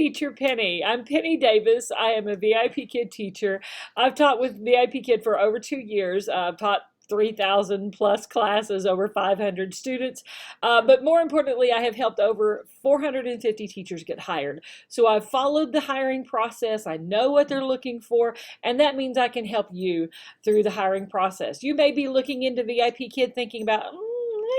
teacher Penny. I'm Penny Davis. I am a VIPKid teacher. I've taught with VIPKid for over 2 years. I've taught 3,000 plus classes, over 500 students. But more importantly, I have helped over 450 teachers get hired. So I've followed the hiring process. I know what they're looking for, and that means I can help you through the hiring process. You may be looking into VIPKid thinking about,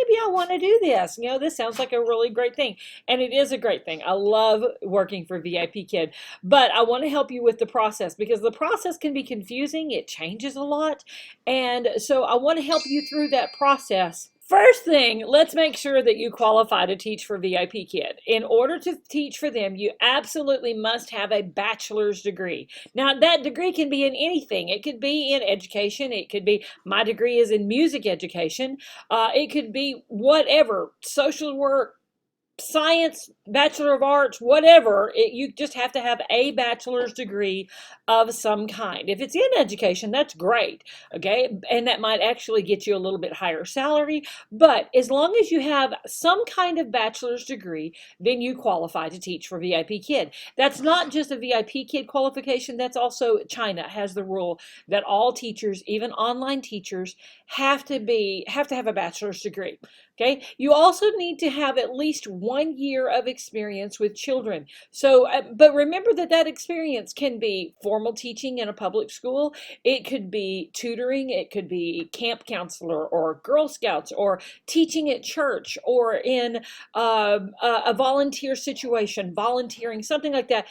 maybe I want to do this. You know, this sounds like a really great thing. And it is a great thing. I love working for VIPKid. But I want to help you with the process because the process can be confusing. It changes a lot. And so I want to help you through that process. First thing, let's make sure that you qualify to teach for VIPKid. In order to teach for them, you absolutely must have a bachelor's degree. Now, that degree can be in anything. It could be in education. It could be, my degree is in music education. It could be whatever, social work, science, Bachelor of Arts, whatever. You just have to have a bachelor's degree of some kind. If it's in education, that's great, okay? And that might actually get you a little bit higher salary, but as long as you have some kind of bachelor's degree, then you qualify to teach for VIPKid. That's not just a VIPKid qualification, that's also China has the rule that all teachers, even online teachers, have to have a bachelor's degree. Okay, you also need to have at least 1 year of experience with children. So, but remember that experience can be formal teaching in a public school. It could be tutoring. It could be camp counselor or Girl Scouts or teaching at church or in a volunteer situation, volunteering, something like that.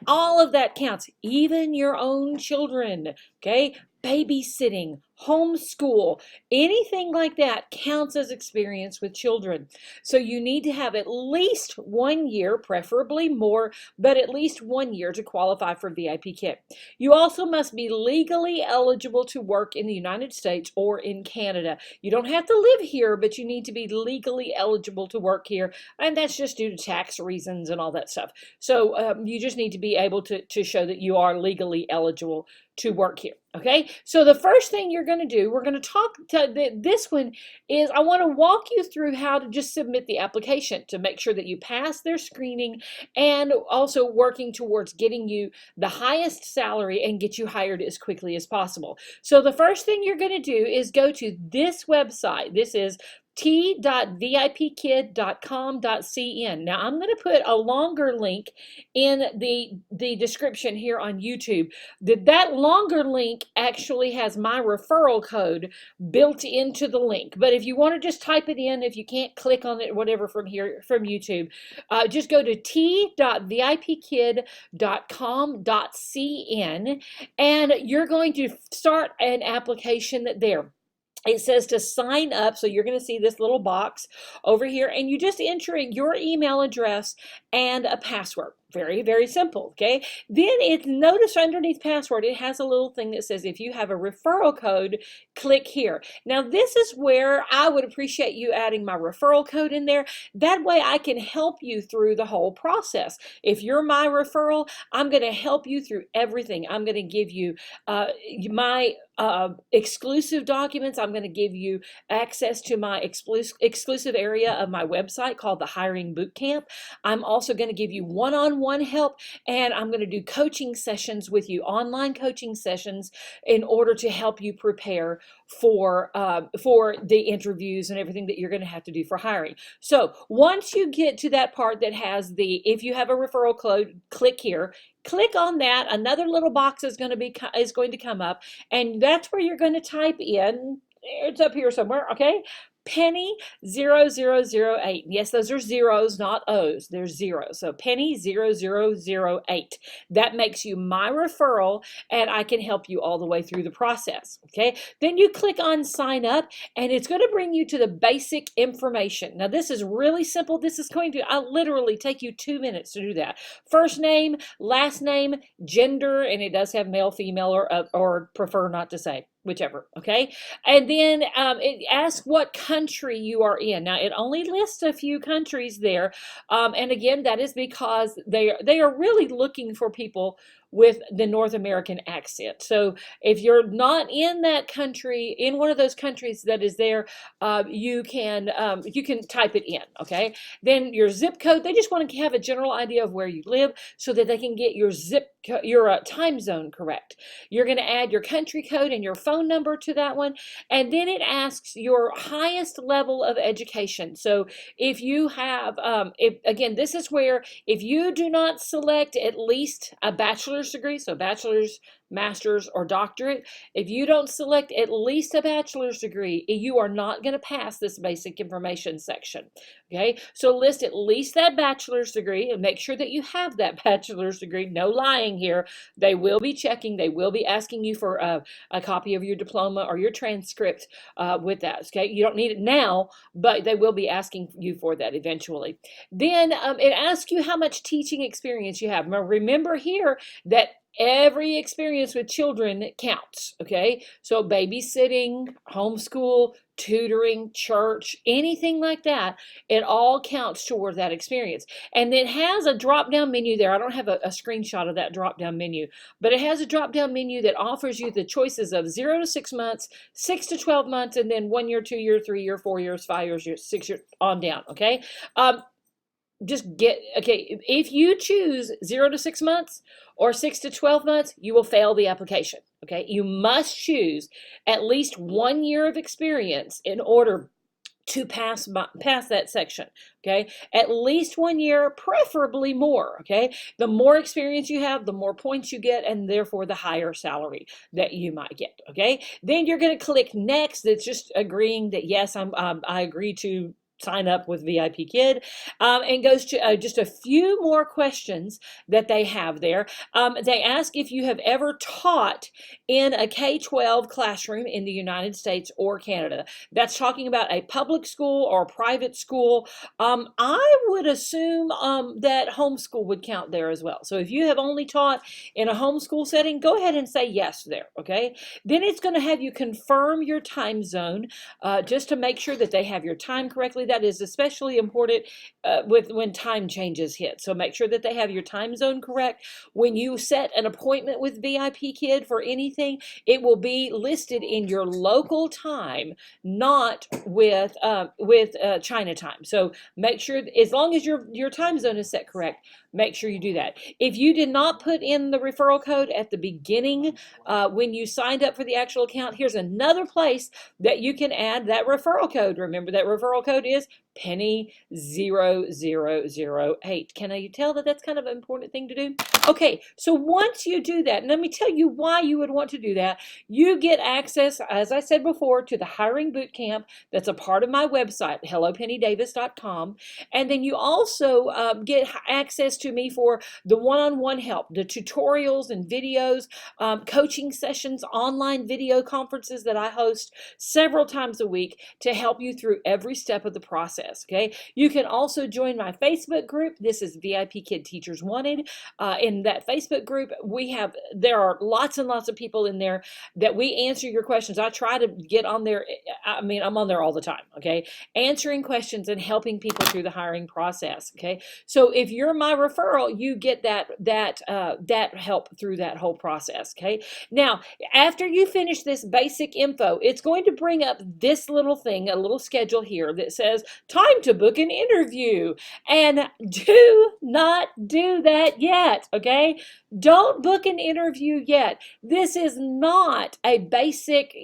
All of that counts, even your own children, okay? Babysitting, homeschool, anything like that counts as experience with children. So you need to have at least 1 year, preferably more, but at least 1 year to qualify for VIPKid. You also must be legally eligible to work in the United States or in Canada. You don't have to live here, but you need to be legally eligible to work here, and that's just due to tax reasons and all that stuff. So you just need to be able to show that you are legally eligible to work here. Okay, so the first thing you're going to do, we're going to talk to this one is I want to walk you through how to just submit the application to make sure that you pass their screening and also working towards getting you the highest salary and get you hired as quickly as possible. So the first thing you're going to do is go to this website. This is t.vipkid.com.cn. Now I'm going to put a longer link in the description here on YouTube. That longer link actually has my referral code built into the link. But if you want to just type it in, if you can't click on it, whatever from here, from YouTube, just go to t.vipkid.com.cn and you're going to start an application there. It says to sign up, so you're going to see this little box over here, and you just enter in your email address and a password. Very, very simple, okay? Then notice underneath password, it has a little thing that says if you have a referral code, click here. Now, this is where I would appreciate you adding my referral code in there. That way I can help you through the whole process. If you're my referral, I'm going to help you through everything. I'm going to give you my exclusive documents. I'm going to give you access to my exclusive area of my website called the Hiring Bootcamp. I'm also going to give you one-on-one help, and I'm going to do coaching sessions with you, online coaching sessions, in order to help you prepare for the interviews and everything that you're going to have to do for hiring. So once you get to that part that has if you have a referral code, click here. Click on that. Another little box is going to come up, and that's where you're going to type in. It's up here somewhere, okay? Penny 0008. Yes, those are zeros, not O's. They're zeros. So Penny 0008. That makes you my referral, and I can help you all the way through the process. Okay. Then you click on sign up, and it's going to bring you to the basic information. Now, this is really simple. This is going to literally take you 2 minutes to do that. First name, last name, gender, and it does have male, female, or prefer not to say. Whichever, okay? And then it asks what country you are in. Now, it only lists a few countries there. And again, that is because they are really looking for people with the North American accent. So if you're not in that country, in one of those countries that is there, you can type it in. Okay. Then your zip code. They just want to have a general idea of where you live so that they can get your time zone correct. You're going to add your country code and your phone number to that one, and then it asks your highest level of education. So if you have, again, this is where if you do not select at least a bachelor's degree, so bachelor's, master's, or doctorate, if you don't select at least a bachelor's degree, you are not going to pass this basic information section. Okay, so list at least that bachelor's degree and make sure that you have that bachelor's degree. No lying here. They will be checking. They will be asking you for a copy of your diploma or your transcript with that. Okay, you don't need it now, but they will be asking you for that eventually. Then it asks you how much teaching experience you have. Now remember here that every experience with children counts, okay? So babysitting, homeschool, tutoring, church, anything like that, it all counts toward that experience. And it has a drop-down menu there. I don't have a screenshot of that drop-down menu, but it has a drop-down menu that offers you the choices of 0 to 6 months, 6 to 12 months, and then 1 year, 2 year, 3 year, 4 years, 5 years, 6 years, on down, okay? If you choose 0 to 6 months or 6 to 12 months, you will fail the application. Okay, you must choose at least 1 year of experience in order to pass that section. Okay, at least 1 year, preferably more. Okay, the more experience you have, the more points you get, and therefore the higher salary that you might get. Okay, then you're going to click next. That's just agreeing that yes, I agree to sign up with VIPKid, and goes to just a few more questions that they have there. They ask if you have ever taught in a K-12 classroom in the United States or Canada. That's talking about a public school or a private school. I would assume that homeschool would count there as well. So if you have only taught in a homeschool setting, go ahead and say yes there, okay? Then it's going to have you confirm your time zone just to make sure that they have your time correctly. That is especially important when time changes hit. So make sure that they have your time zone correct. When you set an appointment with VIPKid for anything, it will be listed in your local time, not with China time. So make sure, as long as your time zone is set correct, make sure you do that. If you did not put in the referral code at the beginning when you signed up for the actual account, here's another place that you can add that referral code. Remember that referral code is Penny 0008. Can you tell that that's kind of an important thing to do? Okay, so once you do that, and let me tell you why you would want to do that. You get access, as I said before, to the hiring bootcamp that's a part of my website, hellopennydavis.com. And then you also get access to me for the one-on-one help, the tutorials and videos, coaching sessions, online video conferences that I host several times a week to help you through every step of the process. Okay, you can also join my Facebook group. This is VIPKid Teachers Wanted. In that Facebook group, there are lots and lots of people in there that we answer your questions. I try to get on there. I mean, I'm on there all the time. Okay, answering questions and helping people through the hiring process. Okay, so if you're my referral, you get that help through that whole process. Okay, now after you finish this basic info, it's going to bring up this little thing, a little schedule here that says time to book an interview. And do not do that yet, okay? Don't book an interview yet. This is not a basic,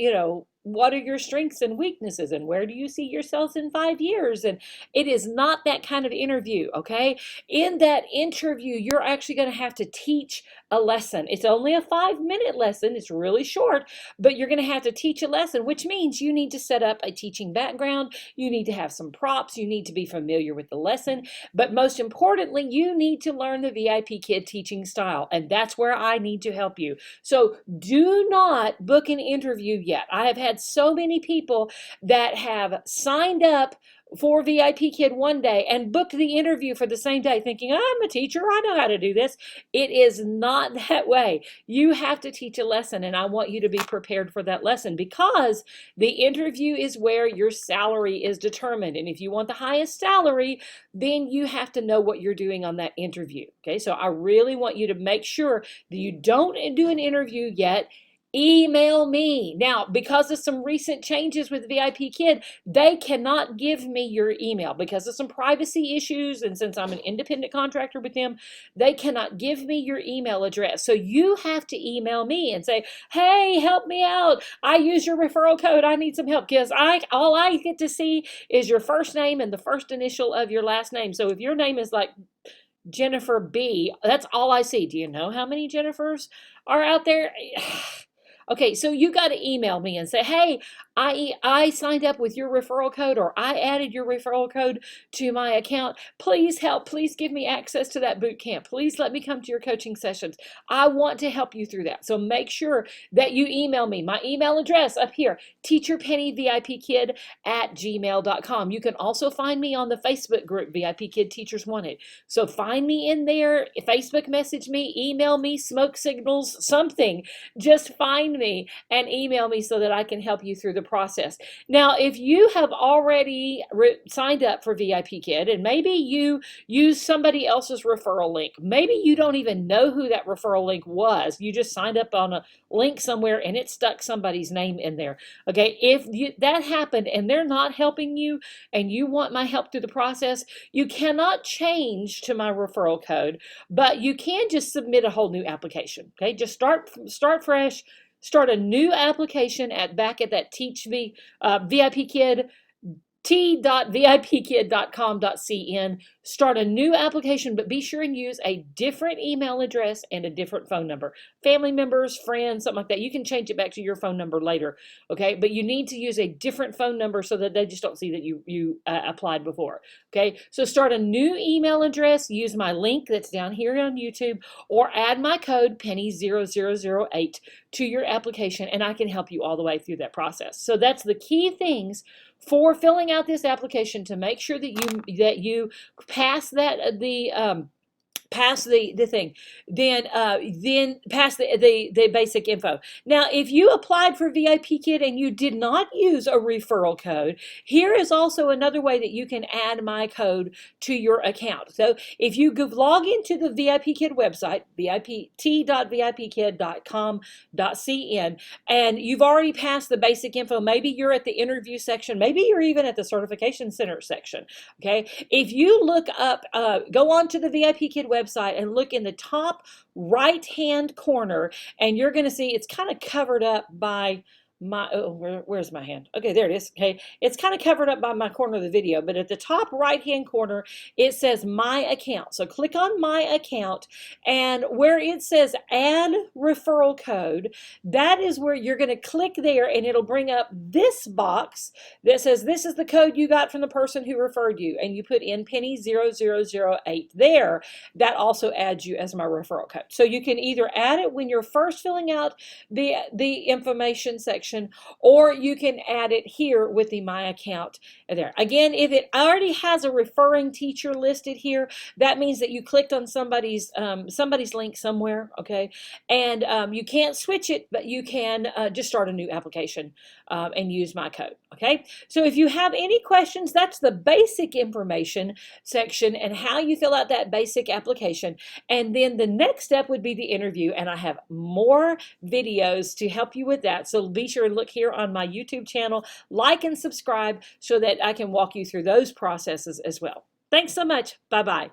what are your strengths and weaknesses and where do you see yourselves in 5 years? And it is not that kind of interview, okay? In that interview, you're actually going to have to teach a lesson. It's only a 5-minute lesson. It's really short, but you're going to have to teach a lesson, which means you need to set up a teaching background. You need to have some props. You need to be familiar with the lesson. But most importantly, you need to learn the VIPKid teaching style, and that's where I need to help you. So do not book an interview yet. I have had so many people that have signed up for VIPKid one day and booked the interview for the same day thinking, I'm a teacher, I know how to do this. It is not that way. You have to teach a lesson, and I want you to be prepared for that lesson, because the interview is where your salary is determined. And if you want the highest salary, then you have to know what you're doing on that interview. Okay, so I really want you to make sure that you don't do an interview yet. Email me. Now, because of some recent changes with VIPKid, they cannot give me your email because of some privacy issues, and since I'm an independent contractor with them, they cannot give me your email address. So you have to email me and say, hey, help me out. I use your referral code. I need some help, because all I get to see is your first name and the first initial of your last name. So if your name is like Jennifer B, that's all I see. Do you know how many Jennifers are out there? Okay, so you got to email me and say, hey, I signed up with your referral code, or I added your referral code to my account. Please help. Please give me access to that boot camp. Please let me come to your coaching sessions. I want to help you through that. So make sure that you email me. My email address up here, teacherpennyvipkid@gmail.com. You can also find me on the Facebook group, VIPKid Teachers Wanted. So find me in there, Facebook message me, email me, smoke signals, something. Just find me and email me so that I can help you through the process. Now, if you have already signed up for VIPKid and maybe you use somebody else's referral link, maybe you don't even know who that referral link was, you just signed up on a link somewhere and it stuck somebody's name in there. Okay, if that happened and they're not helping you and you want my help through the process, you cannot change to my referral code, but you can just submit a whole new application. Okay, just start fresh. Start a new application back at that VIPKid, t.vipkid.com.cn. Start a new application, but be sure and use a different email address and a different phone number. Family members, friends, something like that. You can change it back to your phone number later, okay? But you need to use a different phone number so that they just don't see that you applied before, okay? So start a new email address, use my link that's down here on YouTube, or add my code penny0008 to your application, and I can help you all the way through that process. So that's the key things for filling out this application to make sure that you pass pass the thing, then pass the basic info. Now, if you applied for VIPKid and you did not use a referral code, here is also another way that you can add my code to your account. So if you log into the VIPKid website, t.vipkid.com.cn, and you've already passed the basic info, maybe you're at the interview section, maybe you're even at the certification center section, okay? If you look up, go on to the VIPKid website and look in the top right hand corner, and you're going to see it's kind of covered up by my, where's my hand? Okay, there it is. Okay, it's kind of covered up by my corner of the video, but at the top right hand corner it says my account. So click on my account, and where it says add referral code, that is where you're going to click there, and it'll bring up this box that says this is the code you got from the person who referred you, and you put in penny0008 there. That also adds you as my referral code. So you can either add it when you're first filling out the information section, or you can add it here with the my account there. Again, if it already has a referring teacher listed here, that means that you clicked on somebody's link somewhere, okay? And you can't switch it, but you can just start a new application and use my code, okay? So if you have any questions, that's the basic information section and how you fill out that basic application. And then the next step would be the interview, and I have more videos to help you with that. So be sure and look here on my YouTube channel, like and subscribe so that I can walk you through those processes as well. Thanks so much. Bye-bye.